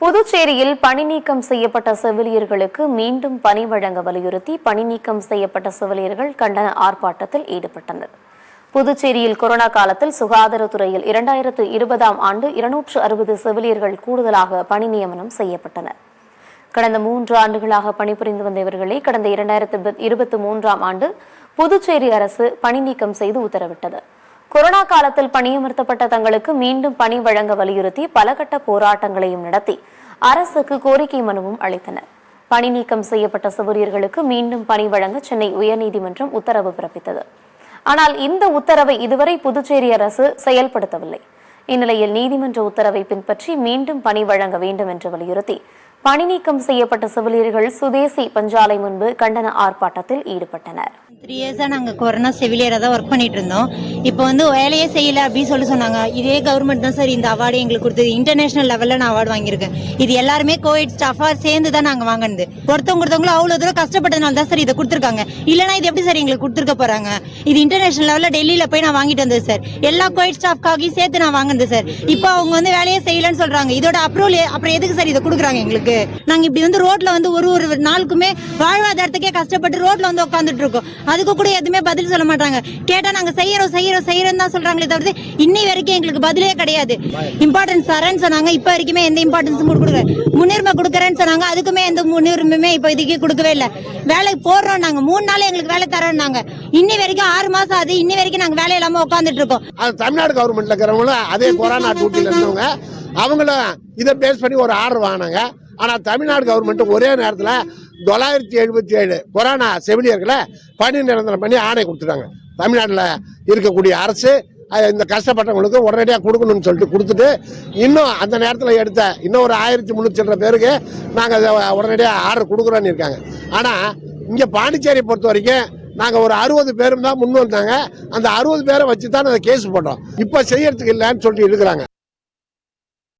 புதுச்சேரியில் பணி நீக்கம் செய்யப்பட்ட செவிலியர்களுக்கு மீண்டும் பணி வழங்க வலியுறுத்தி பணி நீக்கம் செய்யப்பட்ட செவிலியர்கள் கண்டன ஆர்ப்பாட்டத்தில் ஈடுபட்டனர். புதுச்சேரியில் கொரோனா காலத்தில் சுகாதாரத்துறையில் 2020ஆம் ஆண்டு 260 செவிலியர்கள் கூடுதலாக பணி நியமனம் செய்யப்பட்டனர். கடந்த 3 ஆண்டுகளாக பணிபுரிந்து வந்த இவர்களை கடந்த 2023ஆம் ஆண்டு புதுச்சேரி அரசு பணி நீக்கம் செய்து உத்தரவிட்டது. கொரோனா காலத்தில் பணியமர்த்தப்பட்ட தங்களுக்கு மீண்டும் பணி வழங்க வலியுறுத்தி பல கட்ட போராட்டங்களையும் நடத்தி அரசுக்கு கோரிக்கை மனுவும் அளித்தனர். பணி நீக்கம் செய்யப்பட்ட செவிலியர்களுக்கு மீண்டும் பணி வழங்க சென்னை உயர்நீதிமன்றம் உத்தரவு பிறப்பித்தது. ஆனால் இந்த உத்தரவை இதுவரை புதுச்சேரி அரசு செயல்படுத்தவில்லை. இந்நிலையில் நீதிமன்ற உத்தரவை பின்பற்றி மீண்டும் பணி வழங்க வேண்டும் என்று வலியுறுத்தி பணி நீக்கம் செய்யப்பட்ட செவிலியர்கள் சுதேசி பஞ்சாலை முன்பு கண்டன ஆர்ப்பாட்டத்தில் ஈடுபட்டனர். 3 இயர்ஸா நாங்க கொரோனா செவிலியரா தான் ஒர்க் பண்ணிட்டு இருந்தோம். இப்போ வந்து வேலையே செய்யல அப்படின்னு சொன்னாங்க. இதே கவர்மெண்ட் தான் சார் இந்த அவார்டு எங்களுக்கு கொடுத்தது. இன்டர்நேஷனல் லெவல்ல நான் அவார்டு வாங்கியிருக்கேன். இது எல்லாருமே கோவிட் ஸ்டாஃபா சேர்ந்து தான் நாங்க வாங்கினது. ஒருத்தவங்களும் அவ்வளவு தூரம் கஷ்டப்பட்டதுனால தான் சார் இதை கொடுத்துருக்காங்க. இல்லைன்னா இது எப்படி சார் எங்களுக்கு கொடுத்துருக்க போறாங்க? இது இன்டர்நேஷனல் லெவல்ல டெல்லியில போய் நான் வாங்கிட்டு வந்தது சார். எல்லா கோவிட் ஸ்டாஃப்காகவும் சேர்த்து நான் வாங்கினது சார். இப்போ அவங்க வந்து வேலையே செய்யலன்னு சொல்றாங்க. இதோட அப்ரூவல் அப்புறம் எதுக்கு சார் இதை கொடுக்குறாங்க எங்களுக்கு? நாங்க இப்படி வந்து ரோட்ல வந்து ஒரு நாளுக்குமே வாழ்வாதாரத்துக்கே கஷ்டப்பட்டு ரோட்ல வந்து உட்காந்துட்டு இருக்கோம். அதுக்கு கூட எதுவுமே பதில் சொல்ல மாட்டாங்க. கேட்டா நாங்க செய்யறோம் தான் சொல்றாங்களே தவிர இன்னை வரைக்கும் எங்களுக்கு பதிலே கிடையாது. இம்பார்ட்டன்ஸ் தரேன்னு சொன்னாங்க. இப்ப வரைக்குமே எந்த இம்பார்ட்டன்ஸும் கொடுக்கல. முன்னுரிமை கொடுக்கறேன்னு சொன்னாங்க. அதுக்குமே எந்த முன்னுரிமையுமே இப்ப இதுக்கு கொடுக்கவே இல்லை. வேலைக்கு போடுறோம் நாங்க 3 நாள் எங்களுக்கு வேலை தரோம்னாங்க. இன்னி வரைக்கும் 6 மாசம் ஆகுது. இன்னி வரைக்கும் நாங்க வேலை இல்லாம உட்காந்துட்டு இருக்கோம். தமிழ்நாடு கவர்மெண்ட்ல இருக்கிறவங்களும் அதே கொரோனா டியூட்டில இருந்தவங்க அவங்களும் இதை பேஸ் பண்ணி ஒரு ஆர்டர் வாங்கினாங்க. ஆனா தமிழ்நாடு கவர்மெண்ட் ஒரே நேரத்துல 977 கொரோனா செவிலியர்களை பணி நிரந்தரம் பண்ணி ஆணை கொடுத்துட்டாங்க. தமிழ்நாட்டில் இருக்கக்கூடிய அரசு இந்த கஷ்டப்பட்டவங்களுக்கு உடனடியாக கொடுக்கணும்னு சொல்லிட்டு கொடுத்துட்டு இன்னும் அந்த நேரத்தில் எடுத்த இன்னும் ஒரு 1300 பேருக்கு நாங்கள் உடனடியாக ஆர்டர் கொடுக்குறோன்னு இருக்காங்க. ஆனால் இங்கே பாண்டிச்சேரி பொறுத்த வரைக்கும் நாங்கள் ஒரு 60 பேரும் தான் முன் வந்தாங்க. அந்த 60 பேரை வச்சு தான் அந்த கேஸ் போட்டோம். இப்போ செய்யறதுக்கு இல்லைன்னு சொல்லிட்டு இருக்கிறாங்க.